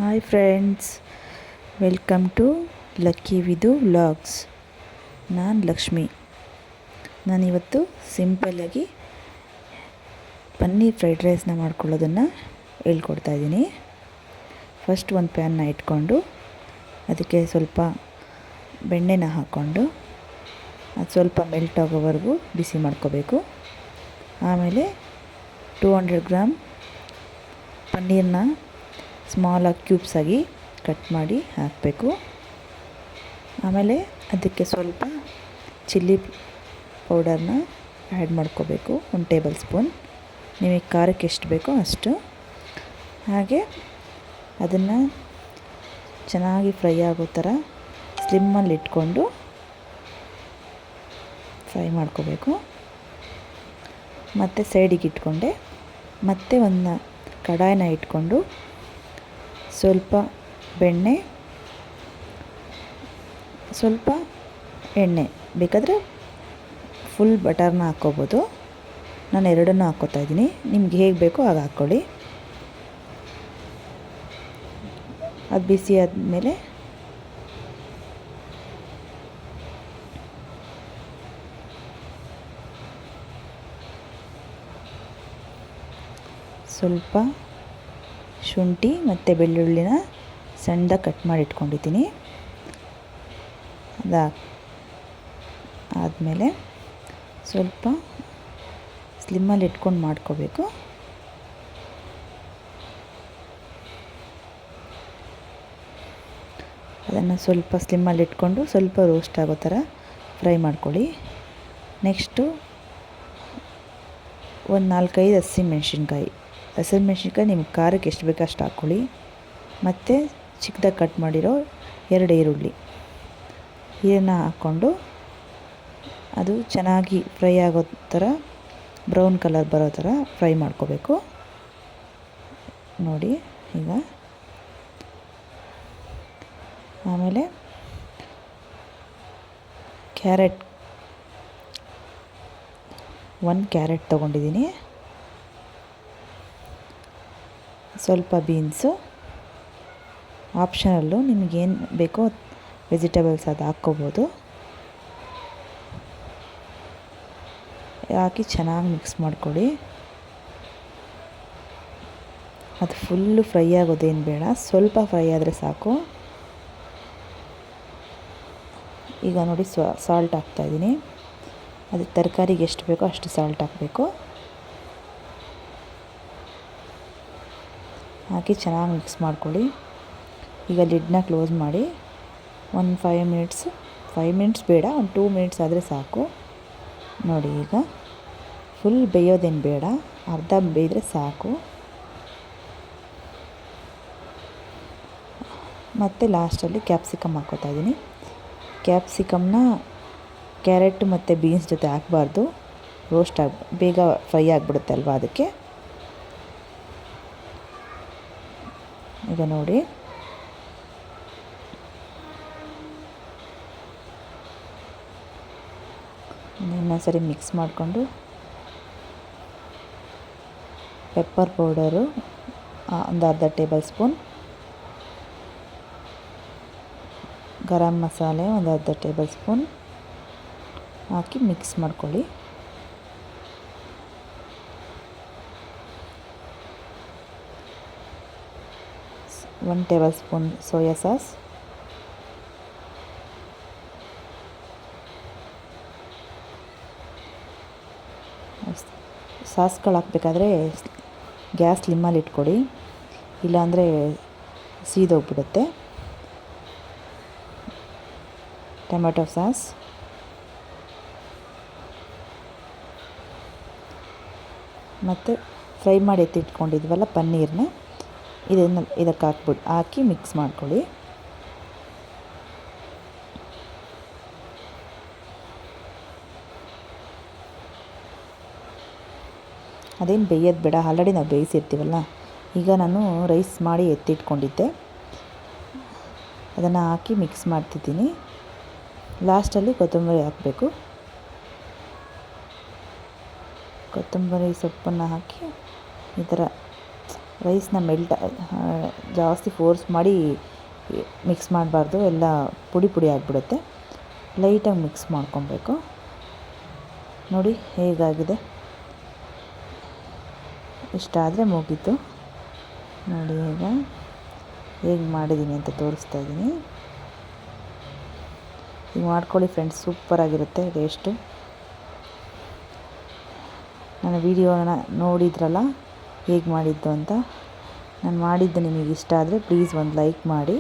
Hi friends, welcome to lucky with vlogs. ನಾನು ಲಕ್ಷ್ಮಿ. ನಾನಿವತ್ತು ಸಿಂಪಲ್ಲಾಗಿ ಪನ್ನೀರ್ ಫ್ರೈಡ್ ರೈಸ್ನ ಮಾಡ್ಕೊಳ್ಳೋದನ್ನು ಹೇಳ್ಕೊಡ್ತಾಯಿದ್ದೀನಿ. ಫಸ್ಟ್ ಒಂದು ಪ್ಯಾನ್ನ ಇಟ್ಕೊಂಡು ಅದಕ್ಕೆ ಸ್ವಲ್ಪ ಬೆಣ್ಣೆನ ಹಾಕ್ಕೊಂಡು ಅದು ಸ್ವಲ್ಪ ಮೆಲ್ಟ್ ಆಗೋವರೆಗೂ ಬಿಸಿ ಮಾಡ್ಕೋಬೇಕು. ಆಮೇಲೆ 200 ಗ್ರಾಮ್ ಪನ್ನೀರನ್ನ ಸ್ಮಾಲಾಗಿ ಕ್ಯೂಬ್ಸಾಗಿ ಕಟ್ ಮಾಡಿ ಹಾಕಬೇಕು. ಆಮೇಲೆ ಅದಕ್ಕೆ ಸ್ವಲ್ಪ ಚಿಲ್ಲಿ ಪೌಡರ್ನ ಆ್ಯಡ್ ಮಾಡ್ಕೋಬೇಕು, 1 ಟೇಬಲ್ ಸ್ಪೂನ್. ನಿಮಗೆ ಖಾರಕ್ಕೆ ಎಷ್ಟು ಬೇಕೋ ಅಷ್ಟು. ಹಾಗೆ ಅದನ್ನು ಚೆನ್ನಾಗಿ ಫ್ರೈ ಆಗೋ ಥರ ಸ್ಲಿಮ್ಮಲ್ಲಿ ಇಟ್ಕೊಂಡು ಫ್ರೈ ಮಾಡ್ಕೋಬೇಕು. ಮತ್ತು ಸೈಡಿಗೆ ಇಟ್ಕೊಂಡೆ ಮತ್ತೆ ಒಂದು ಕಡಾಯಿನ ಇಟ್ಕೊಂಡು ಸ್ವಲ್ಪ ಬೆಣ್ಣೆ, ಸ್ವಲ್ಪ ಎಣ್ಣೆ, ಬೇಕಾದರೆ ಫುಲ್ ಬಟರ್ನ ಹಾಕ್ಕೋಬೋದು. ನಾನು ಎರಡನ್ನೂ ಹಾಕ್ಕೋತಾ ಇದ್ದೀನಿ, ನಿಮ್ಗೆ ಹೇಗೆ ಬೇಕೋ ಹಾಗೆ ಹಾಕ್ಕೊಳ್ಳಿ. ಅದು ಬಿಸಿ ಆದಮೇಲೆ ಸ್ವಲ್ಪ ಶುಂಠಿ ಮತ್ತು ಬೆಳ್ಳುಳ್ಳಿನ ಸಣ್ಣದಾಗಿ ಕಟ್ ಮಾಡಿ ಇಟ್ಕೊಂಡಿದ್ದೀನಿ. ಆದಮೇಲೆ ಸ್ವಲ್ಪ ಸ್ಲಿಮ್ಮಲ್ಲಿ ಇಟ್ಕೊಂಡು ಮಾಡ್ಕೋಬೇಕು. ಅದನ್ನು ಸ್ವಲ್ಪ ಸ್ಲಿಮ್ಮಲ್ಲಿ ಇಟ್ಕೊಂಡು ಸ್ವಲ್ಪ ರೋಸ್ಟ್ ಆಗೋ ಥರ ಫ್ರೈ ಮಾಡ್ಕೊಳ್ಳಿ. ನೆಕ್ಸ್ಟು ಒಂದು 4-5 ಹಸಿಮೆಣ್ಸಿನ್ಕಾಯಿ ನಿಮ್ಗೆ ಖಾರಕ್ಕೆ ಎಷ್ಟು ಬೇಕೋ ಅಷ್ಟು ಹಾಕ್ಕೊಳ್ಳಿ. ಮತ್ತು ಚಿಕ್ಕದಾಗಿ ಕಟ್ ಮಾಡಿರೋ 2 ಈರುಳ್ಳಿ ಇದನ್ನು ಹಾಕ್ಕೊಂಡು ಅದು ಚೆನ್ನಾಗಿ ಫ್ರೈ ಆಗೋ ಥರ ಬ್ರೌನ್ ಕಲರ್ ಬರೋ ಥರ ಫ್ರೈ ಮಾಡ್ಕೋಬೇಕು. ನೋಡಿ ಈಗ. ಆಮೇಲೆ ಕ್ಯಾರೆಟ್ 1 ಕ್ಯಾರೆಟ್ ತೊಗೊಂಡಿದ್ದೀನಿ, ಸ್ವಲ್ಪ ಬೀನ್ಸು, ಆಪ್ಷನಲ್ಲು, ನಿಮಗೇನು ಬೇಕೋ ವೆಜಿಟೇಬಲ್ಸ್ ಅದು ಹಾಕ್ಕೋಬೋದು. ಹಾಕಿ ಚೆನ್ನಾಗಿ ಮಿಕ್ಸ್ ಮಾಡ್ಕೊಳ್ಳಿ. ಅದು ಫುಲ್ಲು ಫ್ರೈ ಆಗೋದೇನು ಬೇಡ, ಸ್ವಲ್ಪ ಫ್ರೈ ಆದರೆ ಸಾಕು. ಈಗ ನೋಡಿ ಸಾಲ್ಟ್ ಹಾಕ್ತಾಯಿದ್ದೀನಿ. ಅದಕ್ಕೆ ತರಕಾರಿಗೆ ಎಷ್ಟು ಬೇಕೋ ಅಷ್ಟು ಸಾಲ್ಟ್ ಹಾಕಬೇಕು. ಹಾಕಿ ಚೆನ್ನಾಗಿ ಮಿಕ್ಸ್ ಮಾಡ್ಕೊಳ್ಳಿ. ಈಗ ಲಿಡ್ನ ಕ್ಲೋಸ್ ಮಾಡಿ ಒಂದು 5 ಮಿನಿಟ್ಸ್ ಬೇಡ, ಒಂದು 2 ಮಿನಿಟ್ಸ್ ಆದರೆ ಸಾಕು. ನೋಡಿ ಈಗ ಫುಲ್ ಬೇಯೋದೇನು ಬೇಡ, ಅರ್ಧ ಬೇಯಿದ್ರೆ ಸಾಕು. ಮತ್ತು ಲಾಸ್ಟಲ್ಲಿ ಕ್ಯಾಪ್ಸಿಕಮ್ ಹಾಕ್ಕೋತಾ ಇದ್ದೀನಿ. ಕ್ಯಾಪ್ಸಿಕಮ್ನ ಕ್ಯಾರೆಟ್ ಮತ್ತು ಬೀನ್ಸ್ ಜೊತೆ ಹಾಕಬಾರ್ದು, ಬೇಗ ಫ್ರೈ ಆಗಿಬಿಡುತ್ತೆ ಅಲ್ವಾ, ಅದಕ್ಕೆ. ಈಗ ನೋಡಿ ಇನ್ನೊಂದ್ಸರಿ ಮಿಕ್ಸ್ ಮಾಡಿಕೊಂಡು ಪೆಪ್ಪರ್ ಪೌಡರು ಒಂದು ಅರ್ಧ ಟೇಬಲ್ ಸ್ಪೂನ್, ಗರಂ ಮಸಾಲೆ ಒಂದು ಅರ್ಧ ಟೇಬಲ್ ಸ್ಪೂನ್ ಹಾಕಿ ಮಿಕ್ಸ್ ಮಾಡ್ಕೊಳ್ಳಿ. ಒಂದು ಟೇಬಲ್ ಸ್ಪೂನ್ ಸೋಯಾ ಸಾಸ್, ಸಾಸ್ಗಳು ಹಾಕಬೇಕಾದ್ರೆ ಗ್ಯಾಸ್ ಸ್ಲಿಮ್ಮಲ್ಲಿ ಇಟ್ಕೊಡಿ, ಇಲ್ಲಾಂದರೆ ಸೀದೋಗ್ಬಿಡುತ್ತೆ. ಟೊಮೆಟೊ ಸಾಸ್, ಮತ್ತು ಫ್ರೈ ಮಾಡಿ ಎತ್ತಿಟ್ಕೊಂಡಿದ್ವಲ್ಲ ಪನ್ನೀರನ್ನ ಇದಕ್ಕೆ ಹಾಕಿ ಮಿಕ್ಸ್ ಮಾಡ್ಕೊಳ್ಳಿ. ಅದೇನು ಬೇಯೋದು ಬೇಡ, ಆಲ್ರೆಡಿ ನಾವು ಬೇಯಿಸಿರ್ತೀವಲ್ಲ. ಈಗ ನಾನು ರೈಸ್ ಮಾಡಿ ಎತ್ತಿಟ್ಕೊಂಡಿದ್ದೆ, ಅದನ್ನು ಹಾಕಿ ಮಿಕ್ಸ್ ಮಾಡ್ತಿದ್ದೀನಿ. ಲಾಸ್ಟಲ್ಲಿ ಕೊತ್ತಂಬರಿ ಹಾಕಬೇಕು. ಕೊತ್ತಂಬರಿ ಸೊಪ್ಪನ್ನು ಹಾಕಿ ಈ ಥರ ರೈಸ್ನ ಜಾಸ್ತಿ ಫೋರ್ಸ್ ಮಾಡಿ ಮಿಕ್ಸ್ ಮಾಡಬಾರ್ದು, ಎಲ್ಲ ಪುಡಿ ಪುಡಿ ಆಗಿಬಿಡುತ್ತೆ. ಲೈಟಾಗಿ ಮಿಕ್ಸ್ ಮಾಡ್ಕೊಬೇಕು. ನೋಡಿ ಹೇಗಾಗಿದೆ, ಇಷ್ಟಾದರೆ ಮುಗೀತು. ನೋಡಿ ಈಗ ಹೇಗೆ ಮಾಡಿದ್ದೀನಿ ಅಂತ ತೋರಿಸ್ತಾ ಇದ್ದೀನಿ. ಈಗ ಮಾಡ್ಕೊಳ್ಳಿ ಫ್ರೆಂಡ್ಸ್, ಸೂಪರಾಗಿರುತ್ತೆ ಟೇಸ್ಟು. ನನ್ನ ವಿಡಿಯೋನ ನೋಡಿದ್ರಲ್ಲ ಹೇಗೆ ಮಾಡಿದ್ದು ಅಂತ. ನಾನು ಮಾಡಿದ್ದು ನಿಮಗೆ ಇಷ್ಟ ಆದರೆ ಪ್ಲೀಸ್ ಒಂದು ಲೈಕ್ ಮಾಡಿ.